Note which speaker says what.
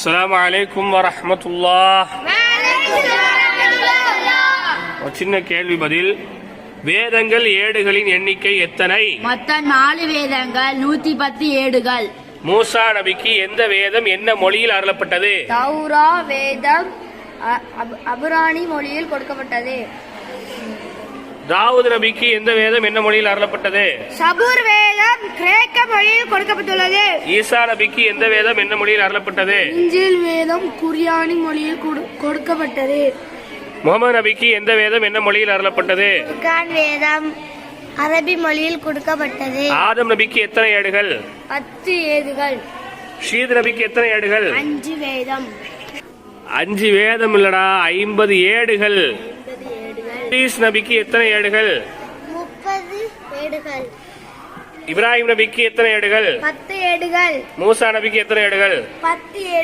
Speaker 1: அஸ்ஸலாமு அலைக்கும் வரஹ்மத்துல்லாஹ். ஒரு சின்ன கேள்வி பதில். வேதங்கள் ஏடுகளின் எண்ணிக்கை எத்தனை?
Speaker 2: மொத்தம் 4 வேதங்கள், 110 ஏடுகள்.
Speaker 1: மூசா நபிக்கு எந்த வேதம் என்ன மொழியில் அருளப்பட்டது?
Speaker 3: தௌரா வேதம் அபுராணி மொழியில் கொடுக்கப்பட்டது.
Speaker 1: தாவூத் நபிக்கு எந்த வேதம் என்ன மொழியில் அருளப்பட்டது?
Speaker 3: சபூர் வேதம் கிரேக்க மொழியில் கொடுக்கப்பட்டுள்ளது.
Speaker 1: ஈசா நபிக்கு எந்த வேதம் என்ன மொழியில் அருளப்பட்டது?
Speaker 3: இஞ்சில் வேதம் குர்ஆனி மொழியில் கொடுக்கப்பட்டது.
Speaker 1: முகமது நபிக்கு எந்த வேதம் என்ன மொழியில் அருளப்பட்டது?
Speaker 3: குர்ஆன் வேதம் அரபி மொழியில் கொடுக்கப்பட்டது.
Speaker 1: ஆதம் நபிக்கு எத்தனை ஏடுகள்?
Speaker 3: 10 ஏடுகள்.
Speaker 1: ஷீத் நபிக்கு எத்தனை ஏடுகள்?
Speaker 3: 5 வேதம்.
Speaker 1: 5 வேதம் இல்லடா, 50 ஏடுகள். ஈஸ் நபிக்கு எத்தனை ஏடுகள்?
Speaker 3: 30 ஏடுகள்.
Speaker 1: இப்ராஹிம் நபிக்கு எத்தனை ஏடுகள்?
Speaker 3: 10 ஏடுகள்.
Speaker 1: மூசா நபிக்கு எத்தனை ஏடுகள்?
Speaker 3: 10